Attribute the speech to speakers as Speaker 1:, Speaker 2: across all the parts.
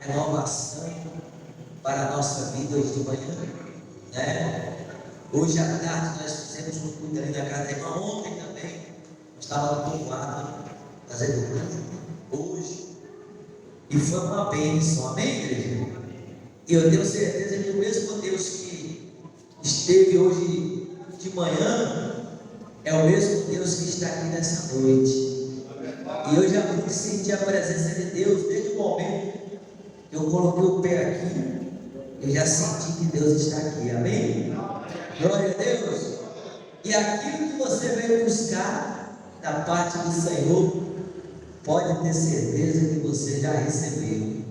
Speaker 1: renovação para a nossa vida hoje de manhã, né? Hoje à tarde nós fizemos um culto ali na casa da irmã, ontem também, nós estávamos no povoado fazendo culto, hoje, e foi uma bênção, amém, igreja? E eu tenho certeza que o mesmo Deus que esteve hoje de manhã é o mesmo Deus que está aqui nessa noite. E eu já pude sentir a presença de Deus desde o momento que eu coloquei o pé aqui. Eu já senti que Deus está aqui, amém? Glória a Deus. E aquilo que você veio buscar da parte do Senhor, pode ter certeza que você já recebeu,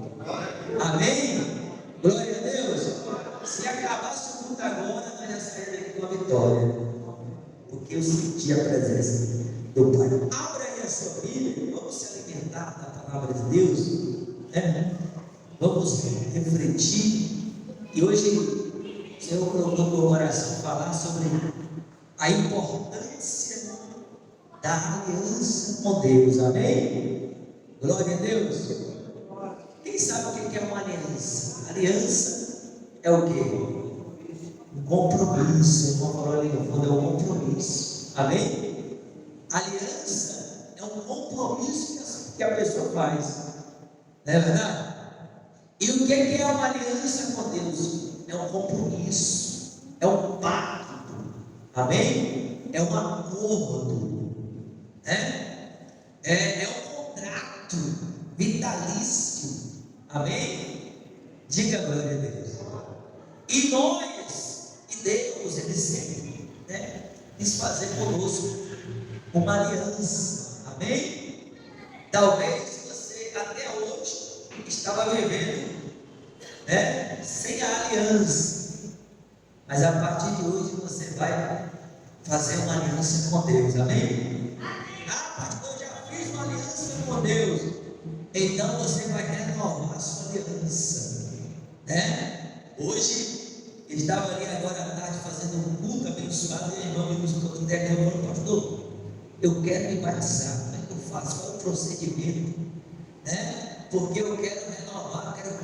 Speaker 1: amém? Glória a Deus. Se acabasse o culto agora, nós já saímos daqui com a vitória, porque eu senti a presença do Pai. Abra aí a sua Bíblia, vamos se alimentar da palavra de Deus, né? Vamos refletir. E hoje o Senhor colocou no meu coração falar sobre a importância da aliança com Deus, amém? Glória a Deus. Quem sabe o que é uma aliança? Aliança é o quê? Um compromisso. Como falou ali no fundo, é um compromisso, amém? Aliança é um compromisso que a pessoa faz, não é verdade? E o que é uma aliança com Deus? É um compromisso, é um pacto, amém? É um acordo, né? É um contrato vitalício, amém? Diga glória a Deus. E nós, e Deus, Ele sempre, né, quis fazer conosco uma aliança, amém? Talvez você até hoje estava vivendo, né, sem a aliança, mas a partir de hoje você vai fazer uma aliança com Deus, amém? Ah, pastor, eu já fiz uma aliança com Deus. Então você vai renovar a sua aliança, né? Hoje estava ali agora à tarde fazendo um culto abençoado, e a irmã me buscou aqui dentro, eu falei, pastor, eu quero me batizar, como é que eu faço? Qual é o procedimento, né? Porque eu quero renovar, quero,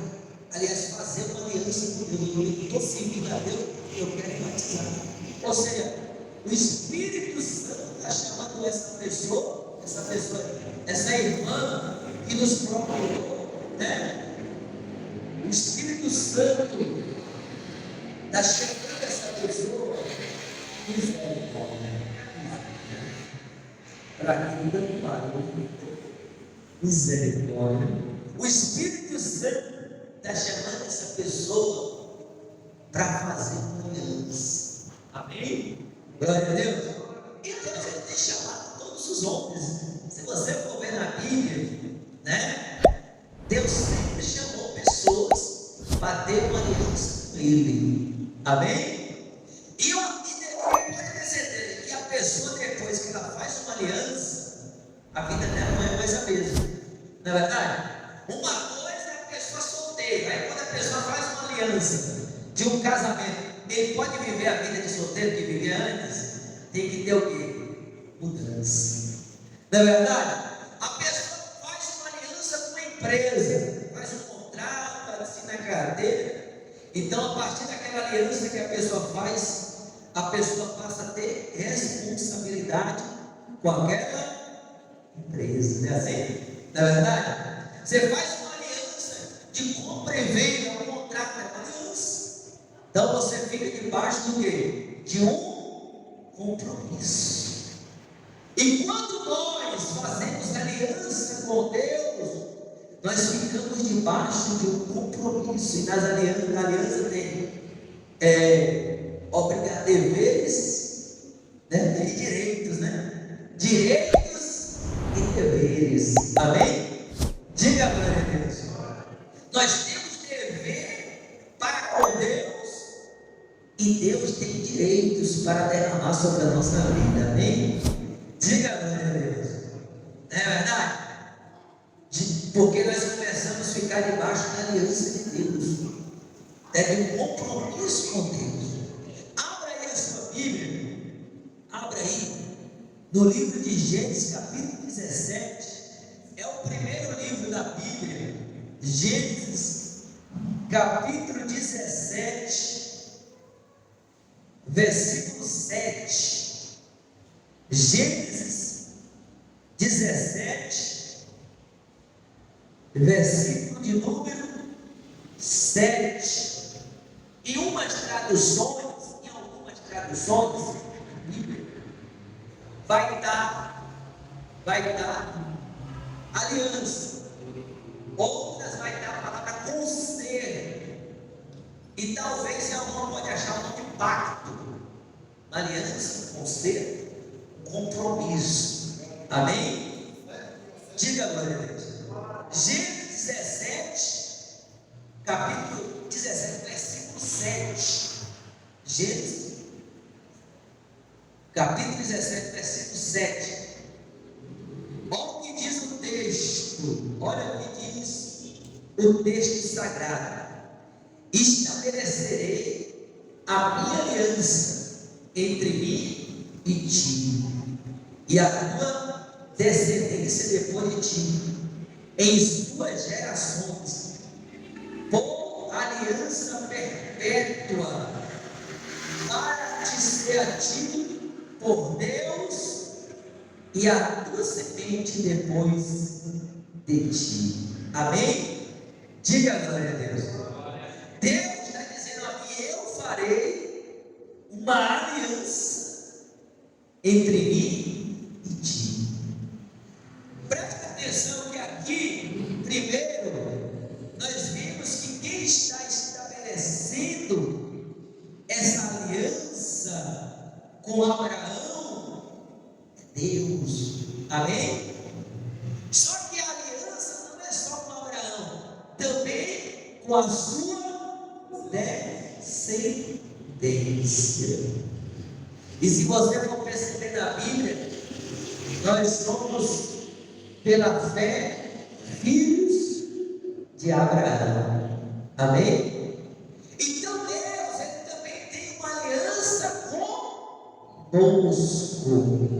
Speaker 1: aliás, fazer uma aliança com Deus. Eu estou servindo a Deus, eu quero me batizar. Ou seja, o Espírito Santo está chamando essa pessoa, essa irmã que nos procurou, né? O Espírito Santo está chamando essa pessoa para que não parou. Misericórdia. O Espírito Santo está chamando essa pessoa para fazer uma aliança, amém? Glória a Deus. E Deus tem chamado todos os homens. Se você for ver na Bíblia, né, Deus sempre chamou pessoas para ter uma aliança com Ele, amém? E depois pode ter certeza que a pessoa, depois que ela faz uma aliança, a vida dela não é mais a mesma, não é verdade? Uma coisa é a pessoa solteira, aí quando a pessoa faz uma aliança de um casamento, ele pode viver a vida de solteiro que vivia antes, tem que ter o quê? Mudança, não é verdade? A pessoa faz uma aliança com uma empresa, faz um contrato, assina a carteira, então a partir daquela aliança que a pessoa faz, a pessoa passa a ter responsabilidade com aquela empresa, não é assim? Não é verdade? Você faz uma aliança de compra e venda, um contrato, é uma aliança. Então você fica debaixo do quê? De um compromisso. E quando nós fazemos aliança com Deus, nós ficamos debaixo de um compromisso. E nas alianças tem deveres, né? E direitos, né? Direitos e deveres, amém? Diga glória a Deus. Nós temos dever para com Deus e Deus tem direitos para derramar sobre a nossa vida, amém? Diga glória a Deus. Não é verdade? Porque nós começamos a ficar debaixo da aliança de Deus, de um compromisso com Deus. Abra aí a sua Bíblia, abra aí no livro de Gênesis capítulo 17, é o primeiro livro da Bíblia, Gênesis, capítulo 17, versículo 7. Gênesis 17, versículo de número 7. Em algumas traduções, vai dar aliança, outras vai dar a palavra conselho, e talvez em alguma pode achar o nome pacto, aliança, conselho, compromisso. Amém? Diga glória a Deus. Gênesis 17, capítulo 17, versículo 7. Gênesis, capítulo 17, versículo 7. Olha o que diz o texto, olha o que diz o texto sagrado: estabelecerei a minha aliança entre mim e ti, e a tua descendência depois de ti, em suas gerações, por aliança perpétua, para te ser a ti por Deus e a tua semente depois de ti. Amém? Diga glória a Deus. Deus está dizendo aqui: eu farei uma aliança entre mim e ti. Presta atenção que aqui, primeiro, nós vimos que quem está estabelecendo essa aliança com Abraão é Deus. Amém? Só que a aliança não é só com Abraão, também com a sua descendência. E se você for perceber na Bíblia, nós somos, pela fé, filhos de Abraão. Amém? Então Deus, Ele também tem uma aliança conosco.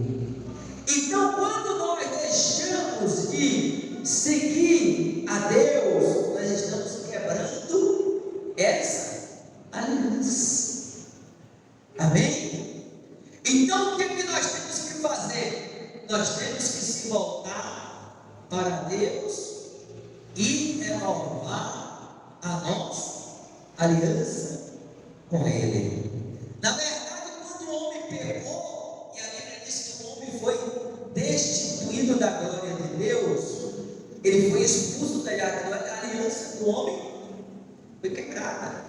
Speaker 1: Então, quando nós deixamos de seguir a Deus, nós estamos quebrando essa aliança. Amém? Então, o que nós temos que fazer? Nós temos que se voltar para Deus e renovar a nossa aliança com Ele. Na verdade, quando o homem pecou, e a Bíblia diz que o homem foi destituído da glória de Deus, ele foi expulso da aliança do homem, foi quebrada,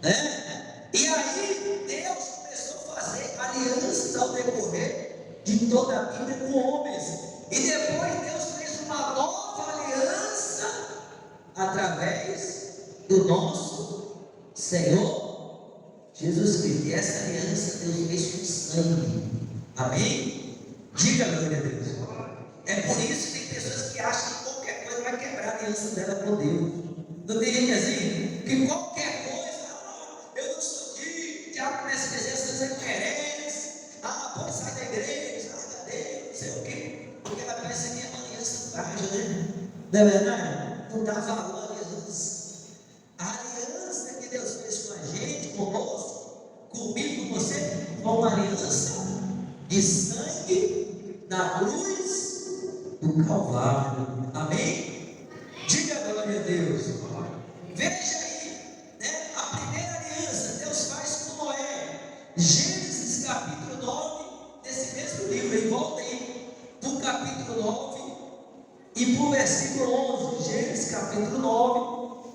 Speaker 1: né? E aí Deus começou a fazer alianças ao decorrer de toda a Bíblia com homens, e depois Deus fez uma nova aliança através do nosso Senhor Jesus Cristo. E essa aliança Deus fez com sangue. Amém? Diga glória a Deus. É por isso que tem pessoas que acham que qualquer coisa vai quebrar a aliança dela com Deus. Não tem gente assim? Que qualquer coisa, eu não sou de, o diabo começa a dizer essas incoerências, pode sair da igreja, sai da Deus, não sei o quê, porque ela pensa que é uma aliança frágil, né? Não é verdade? Não dá valor à aliança. A aliança que Deus fez com a gente, conosco, comigo, com você, foi uma aliança de sangue na cruz do Calvário. Amém? Diga glória a Deus. Veja aí, né? A primeira aliança Deus faz com Noé. Gênesis capítulo 9, desse mesmo livro, e volta aí para o capítulo 9 e para o versículo 11. Gênesis capítulo 9,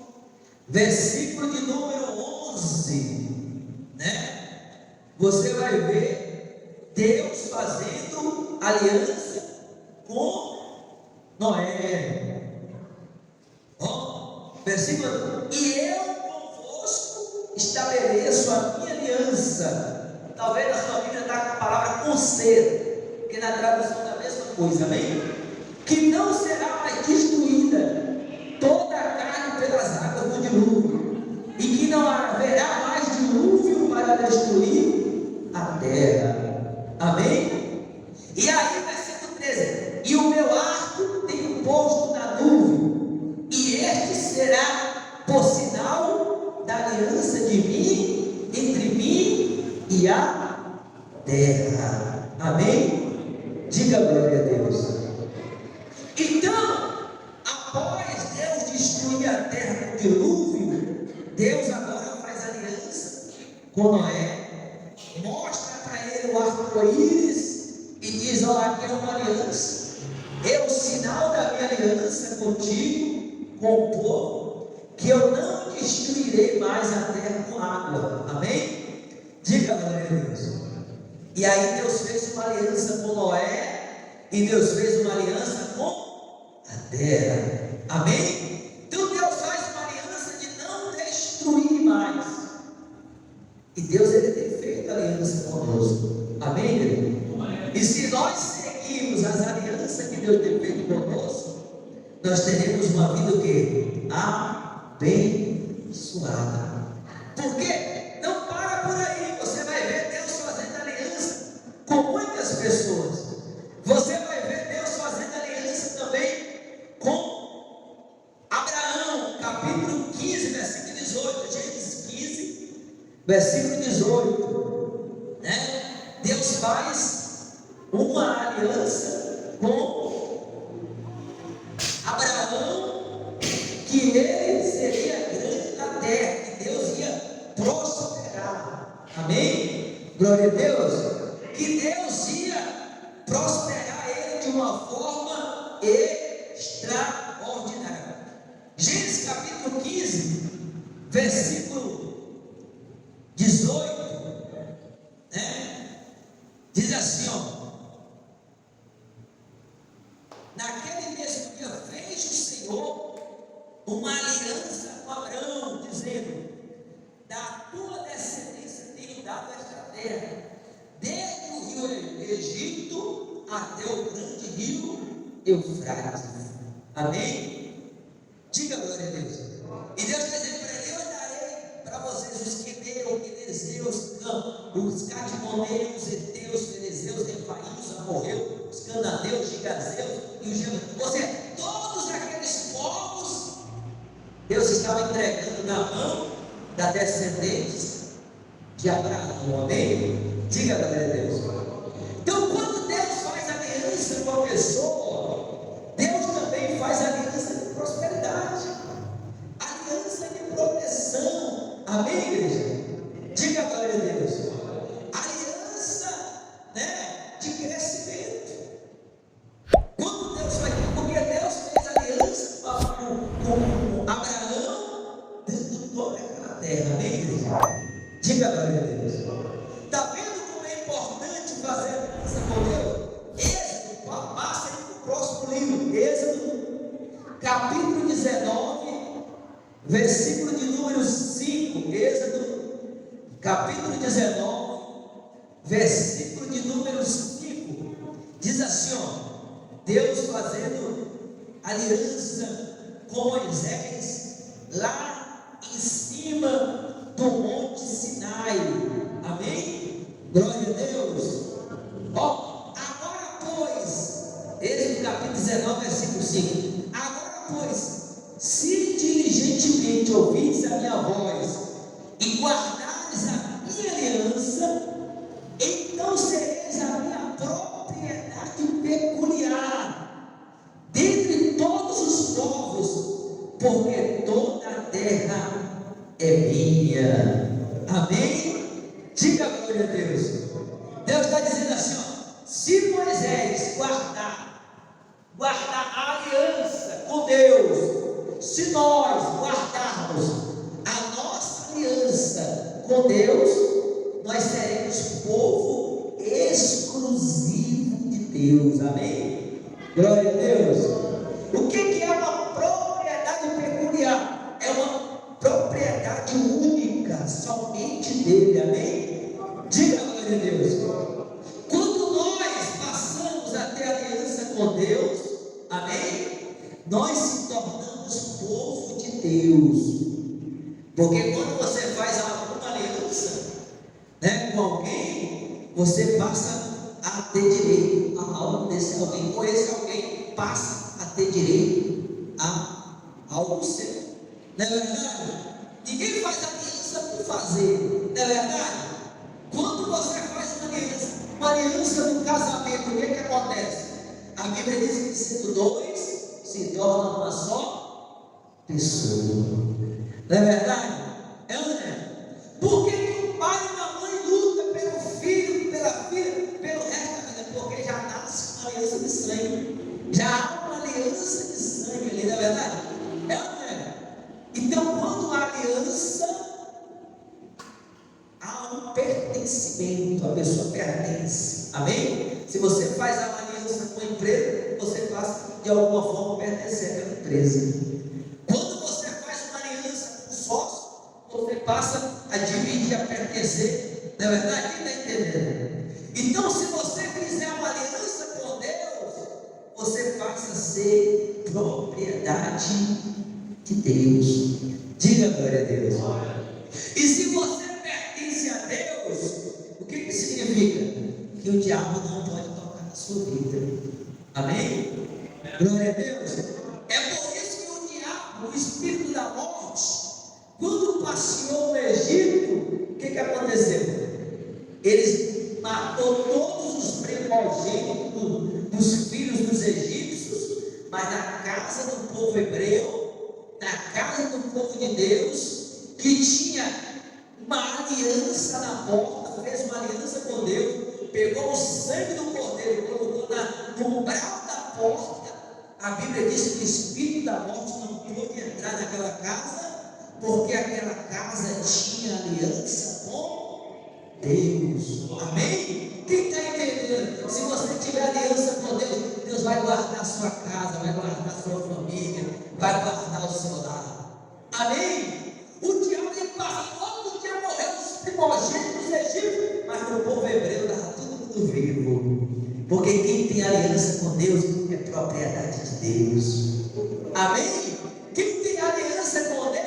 Speaker 1: versículo de número 11, né? Você vai ver Deus fazendo aliança com Noé. Versículo: e eu convosco estabeleço a minha aliança. Talvez a sua Bíblia está com a palavra conselho, que na tradução é a mesma coisa, amém? Que não será mais destruída toda a carne pelas águas do dilúvio, e que não haverá mais dilúvio para destruir a terra. Amém? E aí, versículo 13: e o meu arco tenho posto na nuvem, e este por sinal da aliança de mim, entre mim e a terra. Amém? Diga glória a Deus. Então, após Deus destruir a terra com o dilúvio, Deus agora faz aliança com Noé, mostra para ele o arco-íris e diz: olha, aqui é uma aliança, é o sinal da minha aliança contigo, com o povo, que eu não destruirei mais a terra com água. Amém? Diga glória a Deus. E aí Deus fez uma aliança com Noé, e Deus fez uma aliança com a terra. Amém? Então Deus faz uma aliança de não destruir mais. E Deus, ele tem feito aliança conosco. Amém, igreja? E se nós seguirmos as alianças que Deus tem feito conosco, nós teremos uma vida o quê? Abençoada. Por quê? Não para por aí. Você vai ver Deus fazendo aliança com muitas pessoas. Você vai ver Deus fazendo aliança também com Abraão, capítulo 15, versículo 18. Gênesis 15, versículo 18, né? Deus faz uma aliança com Abraão, que ele seria grande na terra, que Deus ia prosperar. Amém? Glória a Deus. Que Deus ia prosperar ele de uma forma extraordinária. Gênesis capítulo 15, versículo 18, né? Diz assim, ó: naquele mesmo dia fez o Senhor uma aliança com Abraão, dizendo: da tua descendência tenho dado esta terra, desde o rio Egito até o grande rio Eufrates. Amém? Diga glória a Deus. E Deus está dizendo para ele: eu darei para vocês os queneus, quenezeus, os cadmoneus, os heteus, ferezeus, refaíos, amorreus, os cananeus, gigazeus e os jebuseus. Ou seja, todos aqueles povos Deus estava entregando na mão da descendentes de Abraão. Amém? Diga glória a Deus. Então, quando Deus faz aliança com a pessoa, Deus também faz aliança de prosperidade, aliança de proteção. Amém, igreja? Diga glória a Deus. Aliança, né, de crescimento. Quando Deus faz, porque Deus fez aliança com Abraão dentro de toda aquela terra. Amém, igreja? Diga glória a Deus. Está vendo como é importante fazer aliança com Deus? Êxodo, passa aí para o próximo livro. Êxodo, capítulo 19, versículo de número 5. Êxodo, capítulo 19, versículo de número 5. Diz assim, ó: Deus fazendo aliança com Moisés lá em cima do Monte Sinai. Amém? Glória a Deus. Ó, agora pois, Êxodo capítulo 19, versículo 5. Agora pois, se diligentemente ouvirdes a minha voz e guardares a minha aliança, então sereis a minha propriedade peculiar dentre todos os povos, porque toda a terra é minha. Amém? Diga glória a Deus. Deus está dizendo assim, ó: se Moisés guardar a aliança com Deus, se nós guardarmos a nossa aliança com Deus, nós seremos povo exclusivo de Deus. Amém? Glória a Deus. O que é uma propriedade peculiar? É uma propriedade única, somente dele. Amém? Diga glória a Deus. Quando nós passamos a ter aliança com Deus, amém, nós se tornamos povo de Deus. Porque quando você faz alguma aliança, né, com alguém, você passa a ter direito a algo desse alguém, ou esse alguém passa a ter direito a algo seu. Não é verdade? Ninguém faz aliança por fazer, não é verdade? Quando você faz uma aliança no casamento, o que acontece? A Bíblia diz que sendo dois se torna uma só pessoa, não é verdade? É ou não é? Por que o pai e a mãe lutam pelo filho, pela filha, pelo resto da vida? Porque já nasce uma aliança de sangue, já há uma aliança de sangue ali, não é verdade? É ou não é? Então, quando há aliança, há um pertencimento, a pessoa pertence, amém? Se você faz uma aliança com a empresa, você passa de alguma forma pertencer àquela empresa. Quando você faz uma aliança com o sócio, você passa a dividir, a pertencer, não é verdade? Quem está entendendo? Então, se você fizer uma aliança com Deus, você passa a ser propriedade de Deus. Diga glória a Deus. E se você pertence a Deus, o que significa? Que o diabo não pode tocar na sua vida. Amém? Glória a Deus. É por isso que o diabo, o espírito da morte, quando passeou no Egito, o que aconteceu? Eles matou todos os primogênitos dos filhos dos egípcios, mas na casa do povo hebreu, na casa do povo de Deus, que tinha uma aliança na porta, fez uma aliança com Deus, pegou o sangue do cordeiro, colocou no umbral da porta. A Bíblia diz que o espírito da morte não pôde entrar naquela casa, porque aquela casa tinha aliança com Deus. Amém? Quem está entendendo? Se você tiver aliança com Deus, Deus vai guardar a sua casa, vai guardar a sua família, vai guardar o seu lar. Amém? O diabo passou, não tinha morrido os primogênitos dos egípcios, mas no povo hebreu estava todo mundo vivo. Porque quem tem aliança com Deus é propriedade de Deus. Amém? Quem tem aliança com Deus,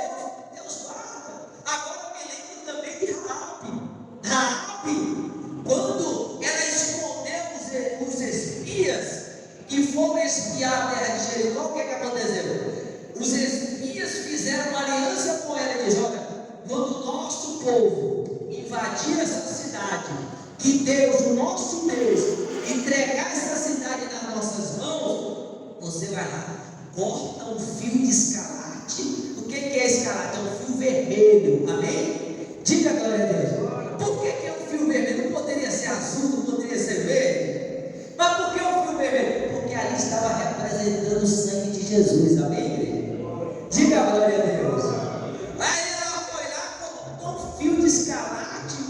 Speaker 1: Deus guarda. Agora me lembro também de Raabe. Raabe, quando ela escondeu os espias que foram espiar a terra de Jericó, o que aconteceu? Os espias fizeram uma aliança com ela e disseram: olha, quando o nosso povo invadir essa cidade, que Deus, o nosso Deus, entregar essa cidade nas nossas mãos, você vai lá, corta um fio de escarlate. O que é escarlate? É um fio vermelho, amém? Diga glória a Deus. Por que é um fio vermelho? Não poderia ser azul, não poderia ser verde? Mas por que um fio vermelho? Porque ali estava representando o sangue de Jesus, amém, igreja? Diga glória a Deus. Aí ela foi lá, cortou um fio de escarlate,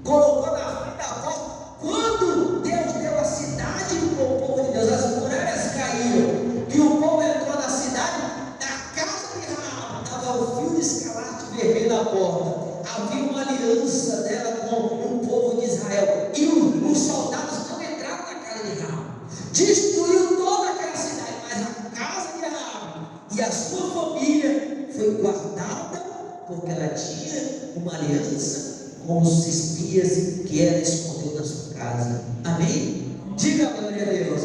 Speaker 1: colocou na frente da porta. Quando Deus deu a cidade para o povo de Deus, as muralhas caíram e o povo entrou na cidade, na casa de Raabe estava o fio de escarlate vermelho na porta. Havia uma aliança dela com o povo de Israel, e os soldados não entraram na casa de Raabe, destruiu toda aquela cidade, mas a casa de Raabe e a sua família foi guardada, porque ela tinha uma aliança com os espias que ela escondeu na sua casa. Amém? Diga glória a Deus.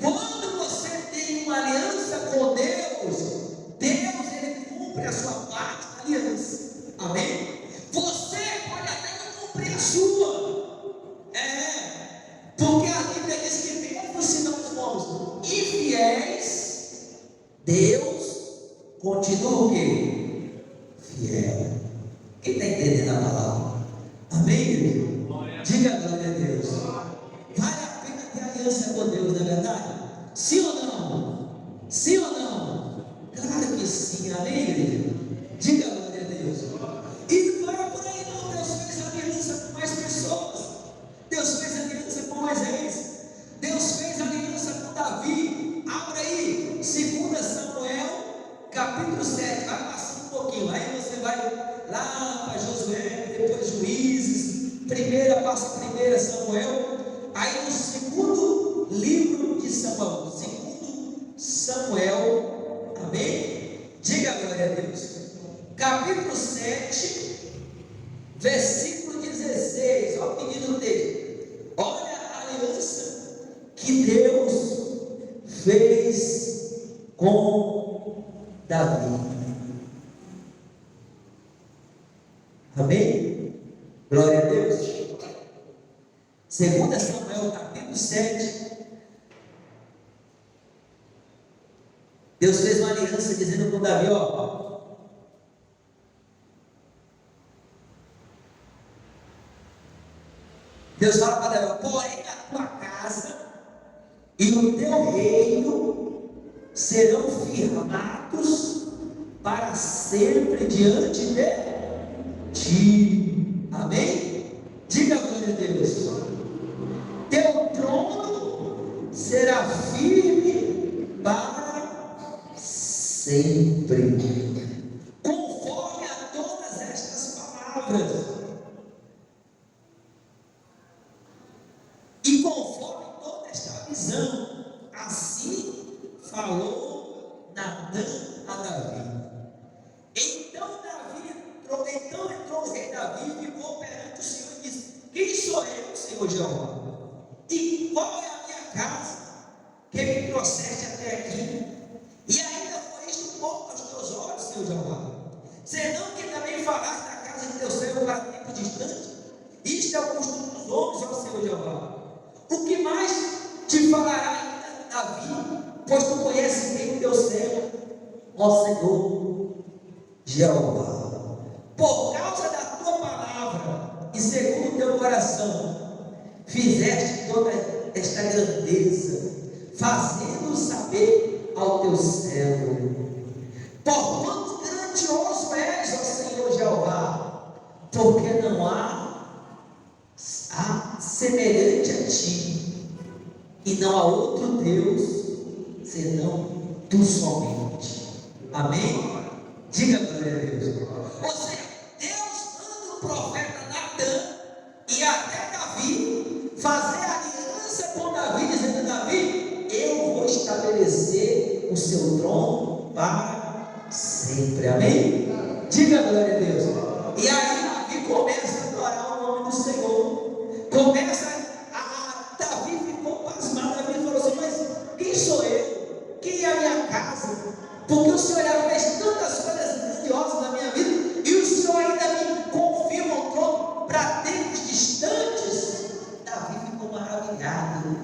Speaker 1: Quando você tem uma aliança com Deus, Deus ele cumpre a sua parte da aliança. Amém? Você pode até não cumprir a sua. Porque a Bíblia diz que mesmo se não formos infiéis, Deus continua o quê? Fiel. Quem está entendendo a palavra? Amém, igreja? Diga glória a Deus. Vale a pena ter aliança com Deus, não é verdade? Sim ou não? Sim ou não? Claro que sim, amém, igreja? Diga glória a Deus. E não é por aí não, Deus fez aliança com mais pessoas. Deus fez aliança com Moisés. Deus fez aliança com Davi. Abra aí, 2 Samuel, capítulo 7, vai passando um pouquinho, aí você vai lá para Josué, depois Juízes, passa 1 Samuel, aí no segundo livro de Samuel, 2 Samuel, amém? Diga glória a Deus. Capítulo 7, versículo 16, olha o que diz o texto. Olha a aliança que Deus fez com Davi. Amém? Glória a Deus. 2 Samuel capítulo 7. Deus fez uma aliança dizendo com Davi, ó, Deus fala para Davi, porém a tua casa e o teu reino serão firmados para sempre diante de ti. Amém? Diga glória a Deus. Teu trono será firme para sempre, conforme a todas estas palavras, e conforme toda esta visão. Assim falou Natã a Davi. Então entrou o rei Davi e ficou perante o Senhor e disse: quem sou eu, Senhor Jeová? E qual é a minha casa que me trouxeste até aqui? E ainda foi isto pouco aos teus olhos, Senhor Jeová? Senão que também falaste da casa de teu servo para tempo distante? Isto é o costume dos homens, ó Senhor Jeová. O que mais te falará ainda Davi? Pois tu conheces bem o teu servo, ó Senhor Jeová. Por causa da tua palavra e segundo o teu coração, fizeste toda esta grandeza, fazendo saber ao teu servo. Porquanto grandioso és, ó Senhor Jeová, porque não há semelhante a ti, e não há outro Deus senão tu somente. Amém? Diga glória a Deus. Ou seja, Deus manda o profeta Natã e até Davi fazer aliança com Davi, dizendo: Davi, eu vou estabelecer o seu trono para sempre. Amém? Diga glória a Deus. E aí Davi começa a adorar o nome do Senhor. Davi ficou pasmado. Davi falou assim: mas quem sou eu? Quem é a minha casa? Porque o Senhor já fez tantas coisas grandiosas na minha vida, e o Senhor ainda me confirma o trono para tempos distantes. Davi ficou maravilhado.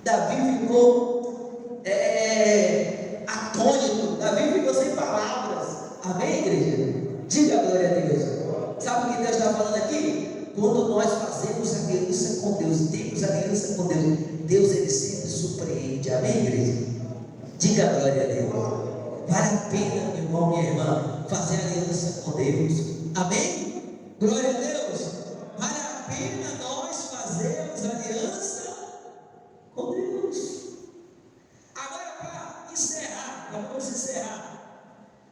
Speaker 1: Davi ficou atônito. Davi ficou sem palavras. Amém, igreja? Diga glória a Deus. Sabe o que Deus está falando aqui? Quando nós fazemos aliança com Deus, temos aliança com Deus, Deus ele sempre surpreende. Amém, igreja? Diga glória a Deus. Vale a pena, meu irmão, minha irmã, fazer aliança com Deus. Amém? Glória a Deus. Vale a pena nós fazermos aliança com Deus. Agora, para encerrar, vamos encerrar.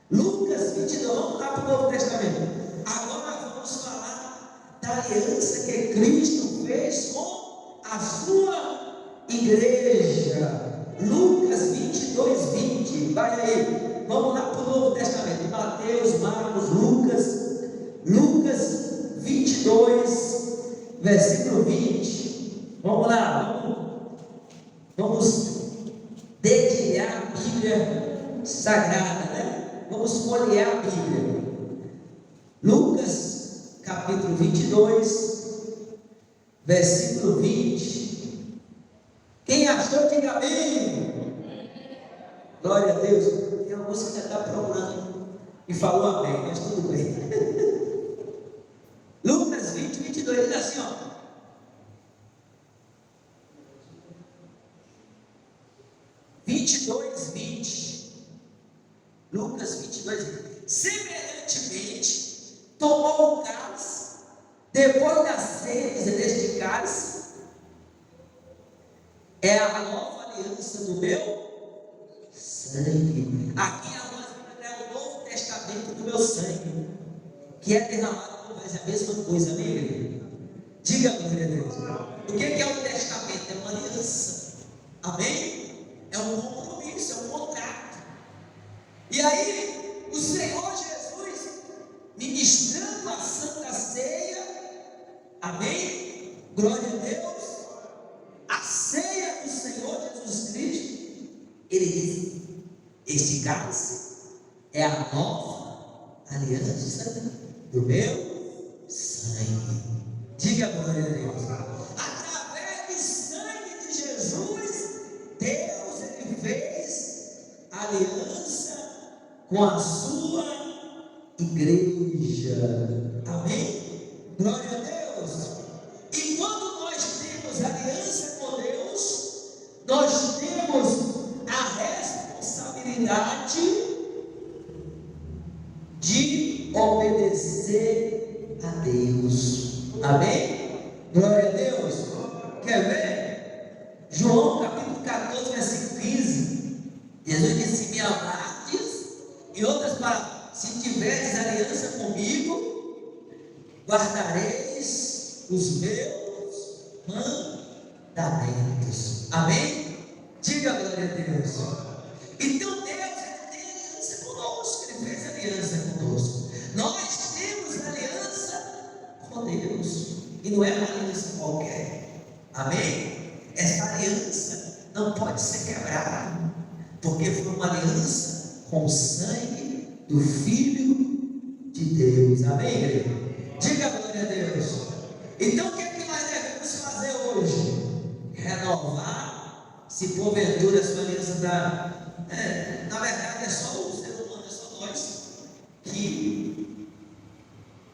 Speaker 1: Lucas 22, vamos lá para o Novo Testamento. Agora vamos falar da aliança que Cristo fez com a sua igreja. Lucas 22, 20, vai aí, vamos lá para o Novo Testamento, Mateus, Marcos, Lucas 22, versículo 20, vamos lá, vamos dedilhar a Bíblia Sagrada, né? Vamos folhear a Bíblia. Lucas, capítulo 22, versículo 20. Quem achou, diga amém. Glória a Deus. Tem uma moça que já está procurando e falou amém, mas tudo bem. Lucas 20, 22 diz assim, ó: 22, 20. Lucas 22, 20. Semelhantemente, tomou o cálice, depois da ceia, deste cálice, é a nova aliança do meu sangue. Aqui a nós é o Novo Testamento do meu sangue, que é derramado por nós. É a mesma coisa, amém, igreja? Diga glória a Deus. O que é um testamento? É uma aliança. Amém? É um compromisso, é um contrato. E aí, o Senhor Jesus, ministrando a Santa Ceia, amém? Glória a Deus. A ceia do Senhor Jesus Cristo, ele diz: este cálice é a nova aliança do meu com a sua igreja. Amém? Glória a Deus. E quando nós temos aliança com Deus, nós temos a responsabilidade de obedecer a Deus. Amém? Glória a Deus. Quer ver? João capítulo 14, versículo 15. Jesus disse: me amardes, e outras palavras: se tiveres aliança comigo, guardareis os meus mandamentos. Amém? Diga glória a Deus. Então Deus, Ele tem aliança conosco, Ele fez aliança conosco. Nós temos aliança com Deus, e não é uma aliança qualquer. Amém? Essa aliança não pode ser quebrada, porque foi uma aliança com o sangue do Filho de Deus. Amém, igreja? Diga glória a Deus. Então o que é que nós devemos fazer hoje? Renovar, se porventura a sua aliança está. Na verdade é só o ser humano, é só nós que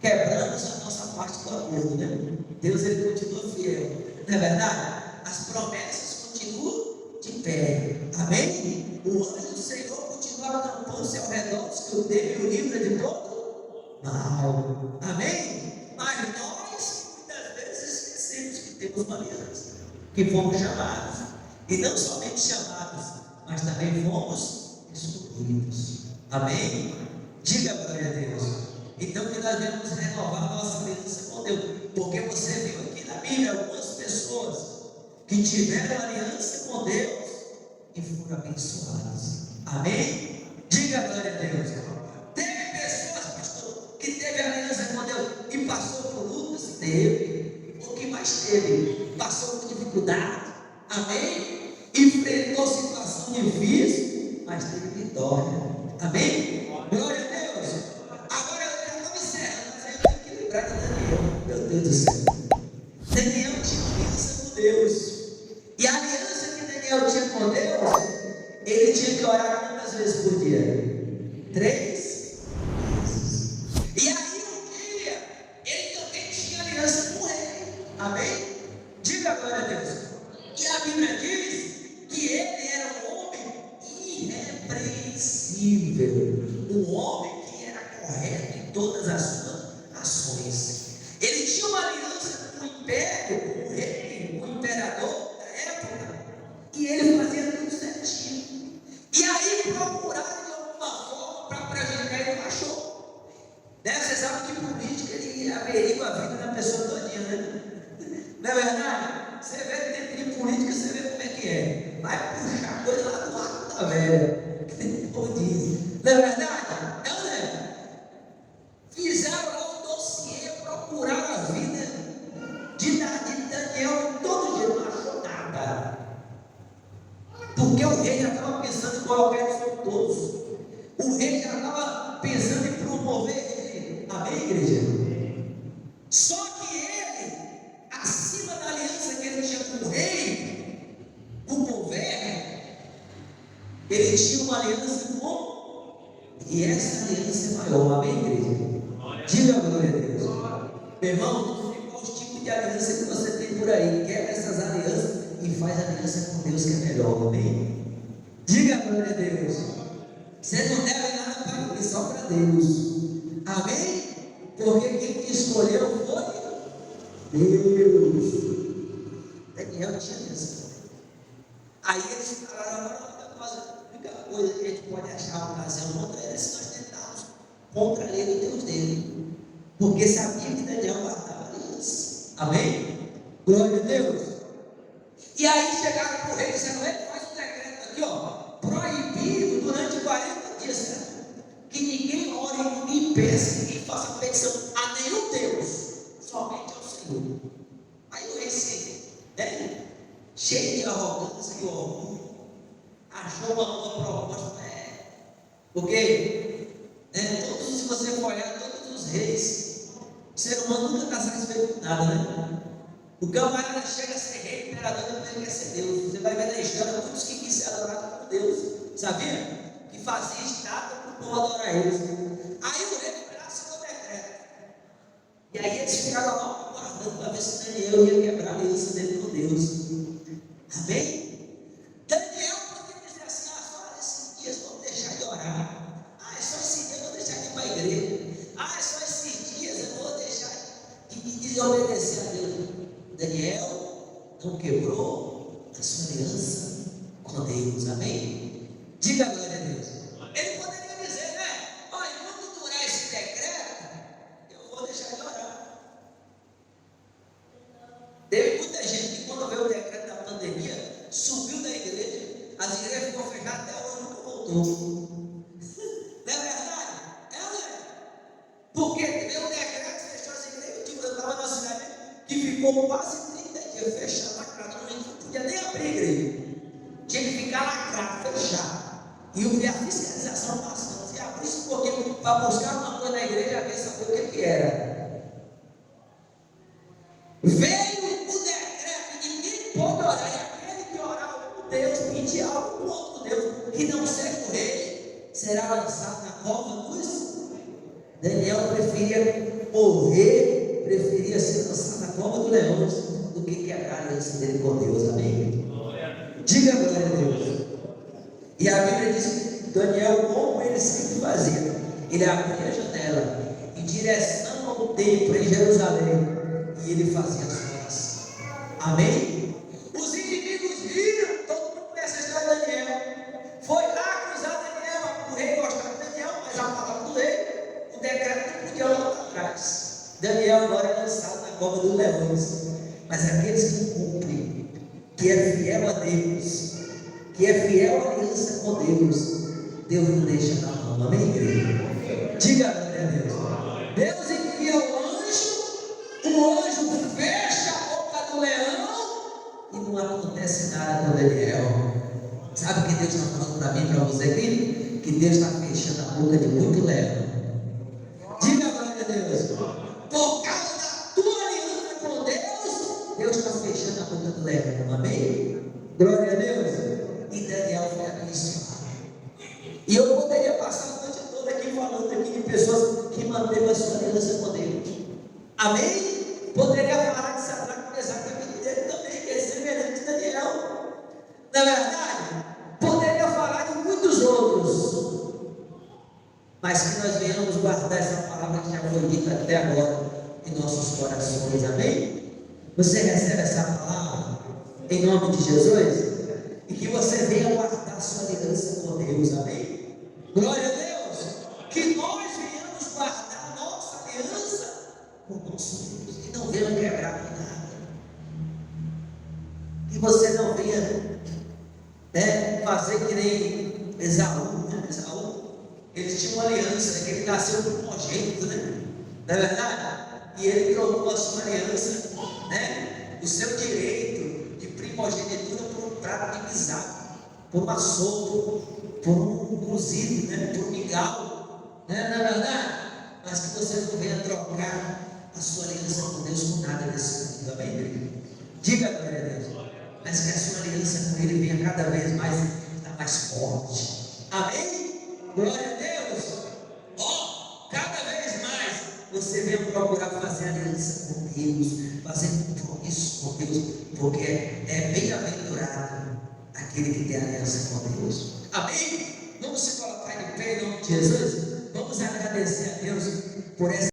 Speaker 1: quebramos a nossa parte do acordo, né? Deus, Ele continua fiel, não é verdade? As promessas continuam de pé. Amém? O anjo do Senhor continua acampando-se ao redor dos que o temem e o livra de todo mal. Amém? Mas nós muitas vezes esquecemos que temos uma aliança, que fomos chamados, e não somente chamados, mas também fomos escolhidos. Amém? Diga glória a Deus. Então que nós devemos renovar a nossa aliança com Deus, porque você viu aqui na Bíblia algumas pessoas que tiveram aliança com Deus e foram abençoadas. Amém? Diga glória a Deus. Teve pessoas, pastor, que teve aliança com Deus e passou por lutas. Teve. O que mais teve? Passou por dificuldade. Amém? Enfrentou situação difícil, mas teve vitória. Amém? Glória a Deus. Agora eu já estou encerrando, mas aí eu tenho que lembrar de Daniel. Meu Deus do céu. Daniel tinha aliança com Deus. E a aliança que Daniel tinha com Deus, ele tinha que orar quantas vezes por dia? 3 vezes. E aí um dia, ele também tinha aliança com o rei. Amém? Diga glória a Deus. E a Bíblia diz que ele era um homem irrepreensível, um homem que era correto em todas as suas ações. Ele tinha uma aliança com o império, com o rei, com o imperador da época, e ele fazia tudo certinho. E aí procuraram de alguma forma para prejudicar, ele não achou. Você sabe que política ele averigua a vida da pessoa todinha, né? Não é verdade? Você vê que tem de política, você vê como é que é. Vai puxar coisa lá do lado da velha. Como diz. Não é verdade? É ou não é? Fizeram lá um dossiê, procuraram a vida de Daniel todo dia, não achou nada. Porque o rei já estava pensando em colocar ele sobre todos. O rei já estava pensando em promover ele. Amém, igreja? Só que ele, acima da aliança que ele tinha com o rei, com o governo, ele tinha uma aliança com, e essa aliança é maior. Amém, igreja? Diga glória a Deus. Meu irmão, não sei qual tipo de aliança que você tem por aí. Quebra essas alianças e faz aliança com Deus, que é melhor. Amém? Diga glória a Deus. Você não deve nada para mim, só para Deus. Amém? Porque quem te escolheu foi Deus. Daniel tinha aliança. Aí eles falaram: agora a única coisa que a gente pode achar uma ocasião contra ele é se nós tentarmos contra ele o Deus dele. Porque sabia que Daniel guardava aliança. Amém? Glória a Deus. E aí chegaram para o rei e disseram: ele faz um decreto aqui, ó, proibido durante 40 dias, certo? Que ninguém ore, ninguém peça, ninguém faça petição a nenhum Deus, somente ao Senhor. Aí o rei, cheio de arrogância e orgulho, achou uma nova proposta. Porque se você for olhar, todos os reis, o ser humano nunca está satisfeito com nada, né? O camarada chega a ser rei, imperador, ele quer ser Deus. Você vai ver na história muitos que quis ser adorados por Deus, sabia? Que e fazia estátua para o povo adorar eles. Aí o rei foi lá, assinou o decreto. E aí eles ficaram lá guardando para ver se Daniel ia quebrar a aliança dele com Deus. Amém? Daniel poderia dizer assim: só esses dias vamos deixar de orar. É só esses dias eu vou deixar de ir para a igreja. É só esses dias eu vou deixar de desobedecer a Deus. Daniel não quebrou a sua aliança com Deus. Amém? Diga a glória a Deus. Ele poderia dizer, né? Olha, quando durar esse decreto, eu vou deixar de orar. Teve muita gente que, quando veio o decreto da pandemia, subiu da igreja, as igrejas ficam fechadas até hoje, nunca voltou. Não é verdade? Não é? Porque veio o decreto, fechou as igrejas. Eu estava na cidade que ficou quase 30 dias fechada, lacrada, não podia nem abrir a igreja. Tinha que ficar lacrado, fechado. E eu vi a fiscalização passando. Se abrisse um pouquinho para buscar uma coisa na igreja, ver saber o que era. Veio o decreto e ninguém pode orar. E aquele que orar com Deus, pedir algo com outro Deus, que não seja o rei, será lançado na cova dos. Daniel preferia morrer, preferia ser lançado na cova dos leões, do que quebrar a aliança dele com Deus. Amém? Diga glória a Deus. E a Bíblia diz que Daniel, como ele sempre fazia, ele abria a janela em direção ao templo em Jerusalém e ele fazia as orações. Amém? Os inimigos viram, todo mundo conhece a história de Daniel. Foi lá acusar Daniel, o rei gostava de Daniel, mas a palavra do rei, o decreto não podia voltar atrás. Daniel agora é lançado na cova dos leões. Mas aqueles que cumprem, que é fiel a Deus, que é fiel à aliança com Deus, Deus não deixa na mão. Amém, igreja? Diga glória a Deus. Deus envia o anjo fecha a boca do leão e não acontece nada com Daniel. Sabe o que Deus está falando para mim, para você aqui? Que Deus está fechando a boca de muito leão. Diga glória a Deus. Por causa da tua aliança com Deus, Deus está fechando a boca do leão. Amém? Glória a Deus. E Daniel foi abençoado. E eu poderia passar a noite toda aqui falando aqui de pessoas que manteram a sua aliança com Deus. Amém? Poderia falar de Sadraque, Mesaque e Abednego também, que é semelhante a Daniel. Não é verdade? Poderia falar de muitos outros. Mas que nós venhamos guardar essa palavra que já foi dita até agora em nossos corações. Amém? Você recebe essa palavra em nome de Jesus? E que você venha guardar a sua aliança com Deus. Amém? Glória a Deus. Que nós venhamos guardar a nossa aliança com o nosso Deus. E não venha quebrar com nada. Que você não venha fazer que nem Esaú. Esaú, ele tinha uma aliança, que ele nasceu primogênito, né? Não é verdade? E ele trocou a sua aliança, o seu direito de primogenitura por um prato de guisado, por uma sopa, por um cozido, por um mingau, não é verdade? Mas que você não venha trocar a sua aliança com Deus com nada desse mundo. Amém, igreja? Diga glória a Deus. Mas que a sua aliança com Ele venha cada vez mais forte. Amém? Glória a Deus. Cada vez mais você venha procurar fazer aliança com Deus, fazer compromisso com Deus, porque é bem-aventurado aquele que tem aliança com Deus. Amém? Vamos se colocar de pé em nome de Jesus. Vamos agradecer a Deus por essa